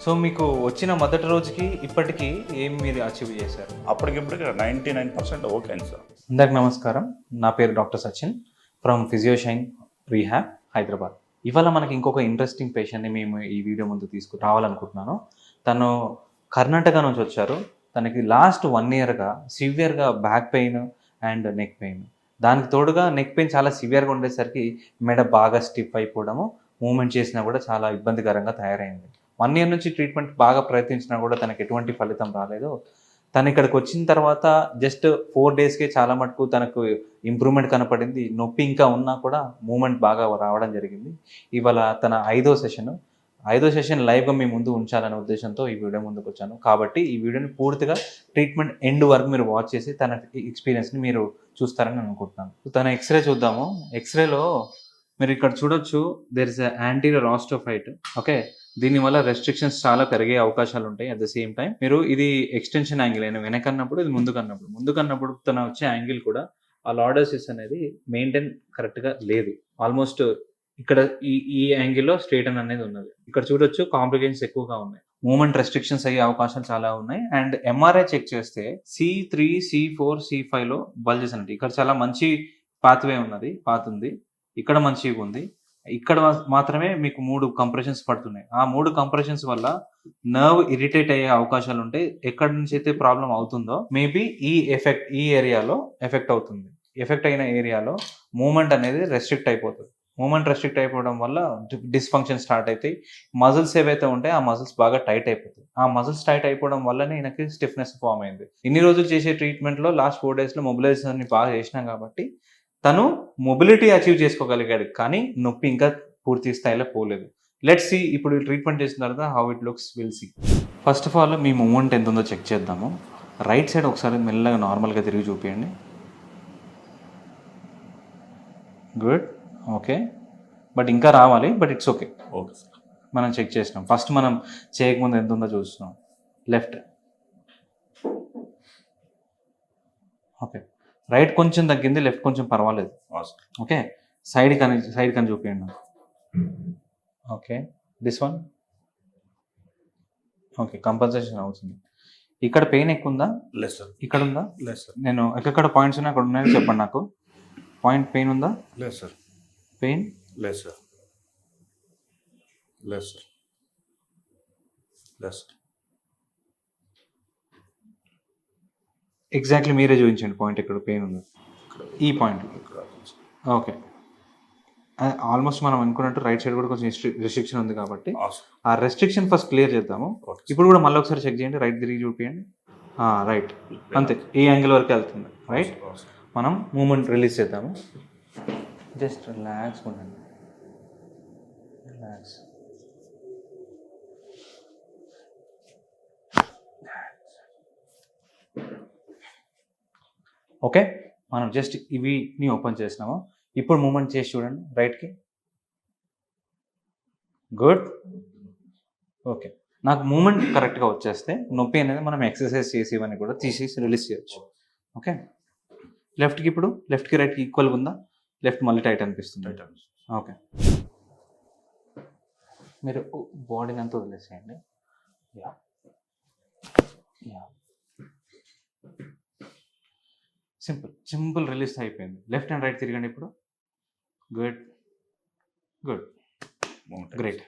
So మీకు వచ్చిన మొదటి రోజుకి ఇప్పటికీ ఏం మీరు అచీవ్ చేశారు? అప్పటికిప్పటికి 99% ఓకే అయింది సార్. అందరికి నమస్కారం. నా పేరు doctor Sachin from Physioshine rehab Hyderabad. ఇవాళ మనకి ఇంకొక ఇంట్రెస్టింగ్ పేషెంట్ని మేము ఈ వీడియో ముందు రావాలనుకుంటున్నాను. తను కర్ణాటక నుంచి వచ్చారు. తనకి లాస్ట్ 1 ఇయర్గా సివియర్గా back pain and neck pain, దానికి తోడుగా నెక్ పెయిన్ చాలా సివియర్గా ఉండేసరికి మెడ బాగా స్టిఫ్ అయిపోవడము, మూమెంట్ చేసినా కూడా చాలా ఇబ్బందికరంగా తయారైంది. 1 ఇయర్ నుంచి ట్రీట్మెంట్ బాగా ప్రయత్నించినా కూడా తనకు ఎటువంటి ఫలితం రాలేదు. తను ఇక్కడికి వచ్చిన తర్వాత జస్ట్ 4 డేస్కే చాలా మటుకు తనకు ఇంప్రూవ్మెంట్ కనపడింది. నొప్పి ఇంకా ఉన్నా కూడా మూమెంట్ బాగా రావడం జరిగింది. ఇవాళ తన 5వ సెషన్ లైవ్గా మీ ముందు ఉంచాలనే ఉద్దేశంతో ఈ వీడియో ముందుకు వచ్చాను. కాబట్టి ఈ వీడియోని పూర్తిగా ట్రీట్మెంట్ ఎండ్ వరకు మీరు వాచ్ చేసి తన ఎక్స్పీరియన్స్ని మీరు చూస్తారని అనుకుంటున్నాను. తన ఎక్స్రే చూద్దాము. ఎక్స్రేలో మీరు ఇక్కడ చూడొచ్చు, దేర్ ఇస్ యాంటీరియర్ ఆస్టియోఫైట్. ఓకే, దీనివల్ల రెస్ట్రిక్షన్స్ చాలా పెరిగే అవకాశాలు ఉంటాయి. అట్ ద సేమ్ టైం మీరు ఇది ఎక్స్టెన్షన్ యాంగిల్ అయినా వెనకన్నప్పుడు ఇది ముందుకన్నప్పుడు తన వచ్చే యాంగిల్ కూడా ఆ లార్డోసిస్ అనేది మెయింటైన్ కరెక్ట్గా లేదు. ఆల్మోస్ట్ ఇక్కడ ఈ యాంగిల్లో స్ట్రైటన్ అనేది ఉన్నది. ఇక్కడ చూడొచ్చు కాంప్లికేషన్స్ ఎక్కువగా ఉన్నాయి. మూమెంట్ రెస్ట్రిక్షన్స్ అయ్యే అవకాశాలు చాలా ఉన్నాయి. అండ్ ఎంఆర్ఐ చెక్ చేస్తే C3, C4, C5లో బల్జెస్ అంటే ఇక్కడ చాలా మంచి పాత్ ఉంది. ఇక్కడ మంచిగా ఉంది. ఇక్కడ మాత్రమే మీకు 3 కంప్రెషన్స్ పడుతున్నాయి. ఆ 3 కంప్రెషన్స్ వల్ల నర్వ్ ఇరిటేట్ అయ్యే అవకాశాలు ఉంటాయి. ఎక్కడి నుంచి అయితే ప్రాబ్లం అవుతుందో మేబీ ఈ ఏరియాలో ఎఫెక్ట్ అవుతుంది. ఎఫెక్ట్ అయిన ఏరియాలో మూమెంట్ అనేది రెస్ట్రిక్ట్ అయిపోతుంది. మూమెంట్ రెస్ట్రిక్ట్ అయిపోవడం వల్ల డిస్ఫంక్షన్ స్టార్ట్ అవుతాయి. మజిల్స్ ఏవైతే ఉంటాయో ఆ మజిల్స్ బాగా టైట్ అయిపోతాయి. ఆ మజిల్స్ టైట్ అయిపోవడం వల్లనే ఈయనకి స్టిఫ్నెస్ ఫామ్ అయింది. ఇన్ని రోజులు చేసే ట్రీట్మెంట్లో లాస్ట్ 4 డేస్లో మొబిలైజేషన్ బాగా చేసినాం కాబట్టి తను మొబిలిటీ అచీవ్ చేసుకోగలిగాడు, కానీ నొప్పి ఇంకా పూర్తి స్థాయిలో పోలేదు. లెట్స్ సీ ఇప్పుడు ట్రీట్మెంట్ చేసిన తర్వాత how it looks, will see. First of all మీ మూమెంట్ ఎంత ఉందో చెక్ చేద్దాము. రైట్ సైడ్ ఒకసారి మెల్లగా నార్మల్గా తిరిగి చూపించండి. Good, okay. బట్ ఇంకా రావాలి, but it's okay. Okay sir. మనం చెక్ చేసినాం. ఫస్ట్ మనం చేయకముందు ఎంత ఉందో చూస్తున్నాం. Left, okay. రైట్ కొంచెం తగ్గింది, లెఫ్ట్ కొంచెం పర్వాలేదు. ఓకే, సైడ్ కానీ చూపించండి. ఓకే, దిస్ వన్ ఓకే, కంపల్సేషన్ అవుతుంది. ఇక్కడ పెయిన్ ఎక్కువ ఉందా? లేదు సార్. ఇక్కడ ఉందా? లేదు సార్. నేను ఎక్కడ పాయింట్స్ ఉన్నాయి అక్కడ ఉన్నాయని చెప్పండి నాకు. పాయింట్ పెయిన్ ఉందా? లేదు సార్. పెయిన్ లేదు సార్. లేదు సార్. లేదు సార్. ఎగ్జాక్ట్లీ మీరే చూపించండి పాయింట్ ఎక్కడ పెయిన్ ఉందో. ఈ పాయింట్ ఓకే. ఆల్మోస్ట్ మనం అనుకున్నట్టు రైట్ సైడ్ కూడా కొంచెం రెస్ట్రిక్షన్ ఉంది కాబట్టి ఆ రెస్ట్రిక్షన్ ఫస్ట్ క్లియర్ చేద్దాము. ఇప్పుడు కూడా మళ్ళీ ఒకసారి చెక్ చేయండి, రైట్ తిరిగి చూపించండి. రైట్, అంతే. ఈ యాంగిల్ వరకు వెళ్తుంది. రైట్, మనం మూమెంట్ రిలీజ్ చేద్దాము. జస్ట్ రిలాక్స్ ఉండండి, రిలాక్స్. ఓకే, మనం జస్ట్ ఇవిని ఓపెన్ చేసినాము. ఇప్పుడు మూమెంట్ చేసి చూడండి రైట్కి. Good, okay. నాకు మూమెంట్ కరెక్ట్గా వచ్చేస్తే నొప్పి అనేది మనం ఎక్సర్సైజ్ చేసి ఇవన్నీ కూడా తీసేసి రిలీజ్ చేయొచ్చు. ఓకే, లెఫ్ట్కి ఇప్పుడు లెఫ్ట్కి రైట్కి ఈక్వల్గా ఉందా? లెఫ్ట్ మళ్ళీ టైట్ అనిపిస్తుంది. ఓకే, మీరు బాడీని అంతా వదిలేసేయండి. యా యా, సింపుల్ రిలీజ్ అయిపోయింది. లెఫ్ట్ అండ్ రైట్ తిరగండి ఇప్పుడు. Good good, great.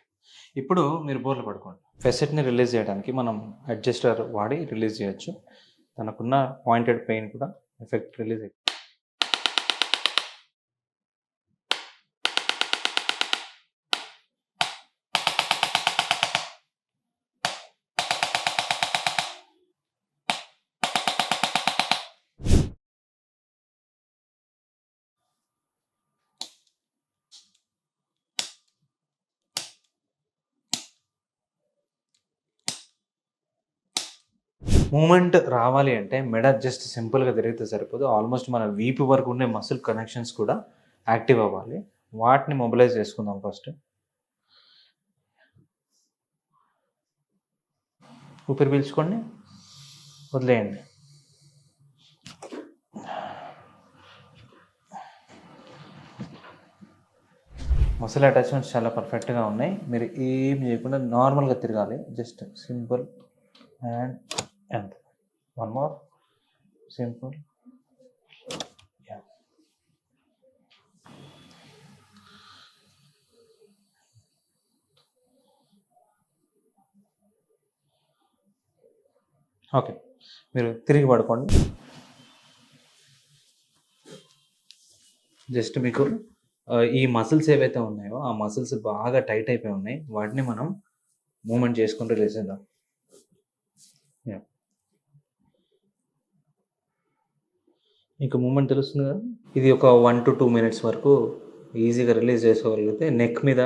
ఇప్పుడు మీరు బోర్లు పడుకోండి. ఫెసెట్ని రిలీజ్ చేయడానికి మనం అడ్జస్టర్ వాడి రిలీజ్ చేయొచ్చు. తనకున్న పాయింటెడ్ పెయిన్ కూడా ఎఫెక్ట్ రిలీజ్ అవుతుంది. మూమెంట్ రావాలి అంటే మెడ జస్ట్ సింపుల్గా తిరిగితే సరిపోదు. ఆల్మోస్ట్ మన వీపు వరకు ఉండే మసిల్ కనెక్షన్స్ కూడా యాక్టివ్ అవ్వాలి. వాటిని మొబిలైజ్ చేసుకుందాం. ఫస్ట్ ఊపిరి పీల్చుకోండి, వదిలేయండి. మసిల్ అటాచ్మెంట్స్ చాలా పర్ఫెక్ట్గా ఉన్నాయి. మీరు ఏం చేయకుండా నార్మల్గా తిరగాలి. Just simple and and one more simple. Okay, మీరు తిరిగి పడుకోండి. జస్ట్ మీకు ఈ మసిల్స్ ఏవైతే ఉన్నాయో ఆ మసిల్స్ బాగా టైట్ అయిపోయి ఉన్నాయి. వాటిని మనం మూమెంట్ చేసుకుంటూ లేసేద్దాం. మీకు మూమెంట్ తెలుస్తుంది కదా. ఇది ఒక 1 to 2 minutes వరకు ఈజీగా రిలీజ్ చేసుకోగలిగితే నెక్ మీద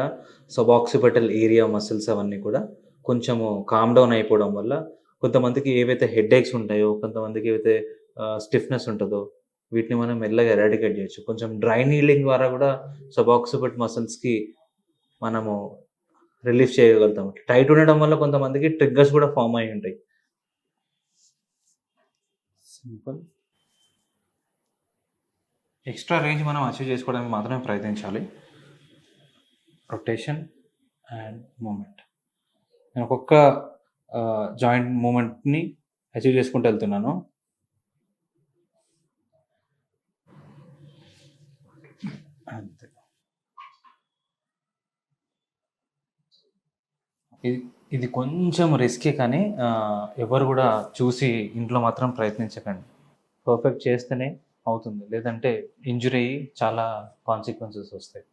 సబాక్సిపిటల్ ఏరియా మసిల్స్ అవన్నీ కూడా కొంచెము కామ్ డౌన్ అయిపోవడం వల్ల కొంతమందికి ఏవైతే హెడేక్స్ ఉంటాయో, కొంతమందికి ఏవైతే స్టిఫ్నెస్ ఉంటుందో వీటిని మనం మెల్లగా ఎరాడికేట్ చేయొచ్చు. కొంచెం డ్రై నీలింగ్ ద్వారా కూడా సబాక్సిపిట్ మసిల్స్కి మనము రిలీఫ్ చేయగలుగుతాం. టైట్ ఉండడం వల్ల కొంతమందికి ట్రిగ్గర్స్ కూడా ఫామ్ అయి ఉంటాయి. సింపుల్. ఎక్స్ట్రా రేంజ్ మనం అచీవ్ చేసుకోవడానికి మాత్రమే ప్రయత్నించాలి. Rotation and movement. నేను ఒక్కొక్క జాయింట్ మూమెంట్ని అచీవ్ చేసుకుంటూ వెళ్తున్నాను. అంతే. ఇది కొంచెం రిస్కే, కానీ ఎవరు కూడా చూసి ఇంట్లో మాత్రం ప్రయత్నించకండి. పర్ఫెక్ట్ చేస్తేనే అవుతుంది, లేదంటే ఇంజురీ అయ్యి చాలా కాన్సిక్వెన్సెస్ వస్తాయి.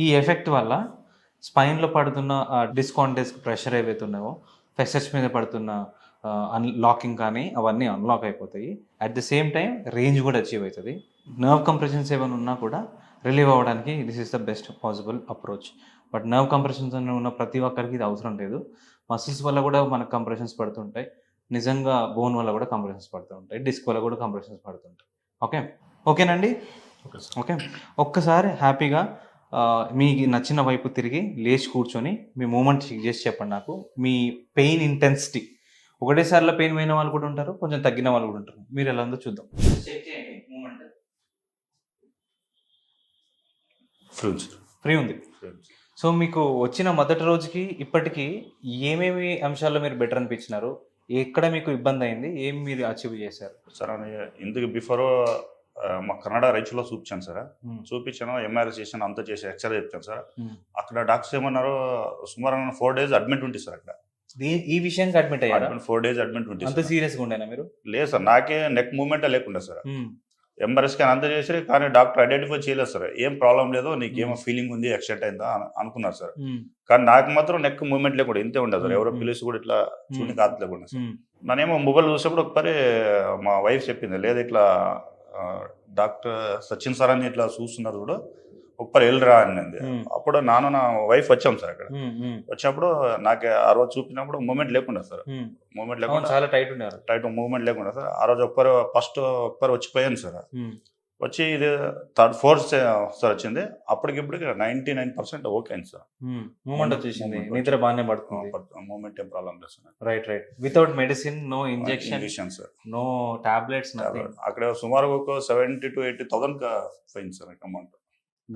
ఈ ఎఫెక్ట్ వల్ల స్పైన్లో పడుతున్న డిస్కాంటెస్ ప్రెషర్ ఏవైతే ఉన్నాయో, ఫెసెట్స్ మీద పడుతున్న లాకింగ్ కానీ అవన్నీ అన్లాక్ అయిపోతాయి. At the same time range కూడా అచీవ్ అవుతుంది. నర్వ్ కంప్రెషన్స్ ఏమైనా ఉన్నా కూడా రిలీవ్ అవ్వడానికి this is the best possible approach. But nerve compressions ఉన్న ప్రతి ఒక్కరికి ఇది అవసరం లేదు. మసిల్స్ వల్ల కూడా మనకు కంప్రెషన్స్ పడుతుంటాయి, నిజంగా బోన్ వల్ల కూడా కంప్రెషన్స్ పడుతూ ఉంటాయి, డిస్క్ వల్ల కూడా కంప్రెషన్స్ పడుతుంటాయి. ఓకేనండి. ఓకే, ఒక్కసారి హ్యాపీగా మీకు నచ్చిన వైపు తిరిగి లేచి కూర్చొని మీ మూమెంట్ చెక్ చేసి చెప్పండి నాకు. మీ పెయిన్ ఇంటెన్సిటీ ఒకటేసారిలో పెయిన్ పోయిన వాళ్ళు కూడా ఉంటారు, కొంచెం తగ్గిన వాళ్ళు కూడా ఉంటారు. మీరు ఎలా ఉందో చూద్దాం. చెక్ చేయండి. మూమెంట్ ఫ్రీ ఉంది. సో మీకు వచ్చిన మొదటి రోజుకి ఇప్పటికీ ఏమేమి అంశాల్లో మీరు బెటర్ అనిపించినారు, ఎక్కడ మీకు ఇబ్బంది అయింది, ఏమి మీరు అచీవ్ చేశారు? సార్ ఇందుకు బిఫోర్ మా కన్నడ రైతులో చూపించాను సార్. చూపించాను, ఎంఆర్ఐ చేశాను, అంతా చేసి ఎక్స్రే చెప్పాను సార్. అక్కడ డాక్టర్స్ ఏమన్నారు, సుమారు 4 days అడ్మిట్ ఉంటుంది సార్. అక్కడ ఈ విషయానికి అడ్మిట్ అయ్యారు. 4 days అడ్మిట్ ఉంటుంది. అంత సీరియస్గా ఉండేనా మీరు? లేదు సార్, నాకే నెక్ మూమెంటే లేకుండా సార్. ఎంఆర్ఐ స్కాన్ అంతా చేసి, కానీ డాక్టర్ ఐడెంటిఫై చేయలేదు సార్. ఏం ప్రాబ్లం లేదు, నీకేమో ఫీలింగ్ ఉంది, యాక్సిడెంట్ అయిందా అనుకున్నారు సార్. కానీ నాకు మాత్రం నెక్ మూమెంట్ లేకుండా ఇంతే ఉండదు సార్. ఎవరో పిలిచి కూడా ఇట్లా చూడని కాదు లేకుండా సార్. నేనేమో మొబైల్ చూసేప్పుడు ఒకసారి మా వైఫ్ చెప్పింది, లేదు ఇట్లా డాక్టర్ సచిన్ సార్ అని ఇట్లా చూస్తున్నారు కూడా, ఒకసారి వెళ్ళరా అనింది. అప్పుడు నాన్న నా వైఫ్ వచ్చాం సార్. అక్కడ వచ్చినప్పుడు నాకు ఆ రోజు చూపినప్పుడు మూమెంట్ లేకుండా సార్. మూమెంట్ లేకుండా చాలా టైట్ మూమెంట్ లేకుండా సార్. ఆ రోజు ఒక్కరు వచ్చిపోయాను సార్. వచ్చి ఇది 3rd 4th సార్ వచ్చింది. అప్పటికిప్పటికి 99% ఓకే అయింది సార్. మూమెంట్ వచ్చేసింది, నిద్ర బాగానే పడుతుంది, మూమెంట్ ఏం ప్రాబ్లం లేదు sir. Right. Without medicine, no injection sir, no tablets. అక్కడ సుమారు ఒక 70,000 to 80,000 పోయింది సార్ అమౌంట్.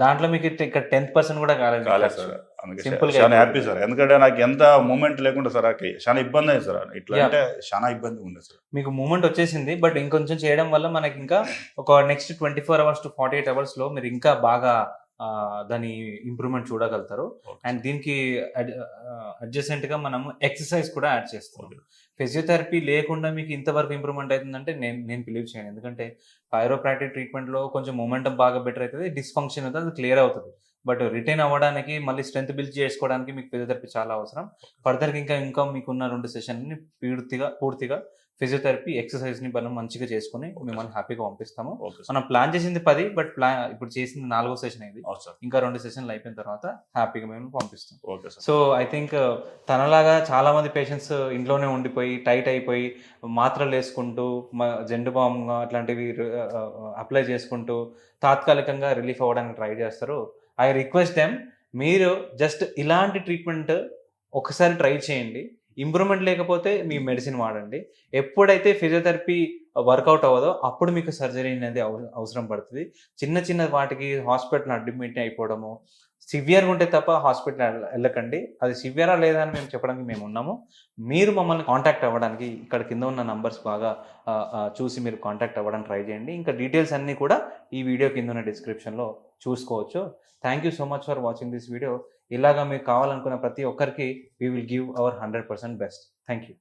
దాంట్లో మీకు ఇక్కడ 10% కూడా కాలేదు సార్. అందుకే చాలా హ్యాపీ సార్. ఎందుకంటే నాకు ఎంత మూమెంట్ లేకుండా సార్ చాలా ఇబ్బంది అయింది సార్. ఇట్లా అంటే చాలా ఇబ్బంది ఉంది సార్. మీకు మూమెంట్ వచ్చేసింది, బట్ ఇంకొంచెం చేయడం వల్ల మనకి ఇంకా ఒక నెక్స్ట్ 24 hours to 48 hours లో మీరు ఇంకా బాగా దాని ఇంప్రూవ్మెంట్ చూడగలుగుతారు. అండ్ దీనికి అడ్జసెంట్ గా మనము ఎక్సర్సైజ్ కూడా యాడ్ చేస్తాం. ఫిజియోథెరపీ లేకుండా మీకు ఇంతవరకు ఇంప్రూవ్మెంట్ అవుతుందంటే నేను బిలీవ్ చేయను. ఎందుకంటే పైరోప్రాక్టిక్ ట్రీట్మెంట్లో కొంచెం మొమెంటం బాగా బెటర్ అవుతుంది, డిస్ఫంక్షన్ అవుతుంది, అది క్లియర్ అవుతుంది. బట్ రిటైన్ అవ్వడానికి, మళ్ళీ స్ట్రెంత్ బిల్డ్ చేసుకోవడానికి మీకు ఫిజియోథెరపీ చాలా అవసరం. ఫర్దర్గా ఇంకా మీకున్న 2 సెషన్ని పూర్తిగా ఫిజియోథెరపీ ఎక్సర్సైజ్ని మనం మంచిగా చేసుకుని మిమ్మల్ని హ్యాపీగా పంపిస్తాము. మనం ప్లాన్ చేసింది 10, బట్ ఇప్పుడు చేసింది 4వ సెషన్ అయింది. ఇంకా 2 సెషన్లు అయిపోయిన తర్వాత హ్యాపీగా మేము పంపిస్తాం. సో ఐ థింక్ తనలాగా చాలా మంది పేషెంట్స్ ఇంట్లోనే ఉండిపోయి టైట్ అయిపోయి మాత్రలు వేసుకుంటూ జెండు బామ్ అట్లాంటివి అప్లై చేసుకుంటూ తాత్కాలికంగా రిలీఫ్ అవ్వడానికి ట్రై చేస్తారు. ఐ రిక్వెస్ట్ దెమ్, మీరు జస్ట్ ఇలాంటి ట్రీట్మెంట్ ఒకసారి ట్రై చేయండి. ఇంప్రూవ్మెంట్ లేకపోతే మీ మెడిసిన్ వాడండి. ఎప్పుడైతే ఫిజియోథెరపీ వర్కౌట్ అవ్వదో అప్పుడు మీకు సర్జరీ అనేది అవసరం పడుతుంది. చిన్న చిన్న వాటికి హాస్పిటల్ అడ్మిట్ అయిపోవడము, సివియర్‌గా ఉంటే తప్ప హాస్పిటల్ వెళ్ళకండి. అది సివియరా లేదా అని మేము చెప్పడానికి మేము ఉన్నాము. మీరు మమ్మల్ని కాంటాక్ట్ అవ్వడానికి ఇక్కడ కింద ఉన్న నంబర్స్ బాగా చూసి మీరు కాంటాక్ట్ అవ్వడానికి ట్రై చేయండి. ఇంకా డీటెయిల్స్ అన్నీ కూడా ఈ వీడియో కింద ఉన్న డిస్క్రిప్షన్‌లో చూసుకోవచ్చు. Thank you so much for watching this video. ఇలాగా మీకు కావాలనుకున్న ప్రతి ఒక్కరికి we will give our 100% best. Thank you.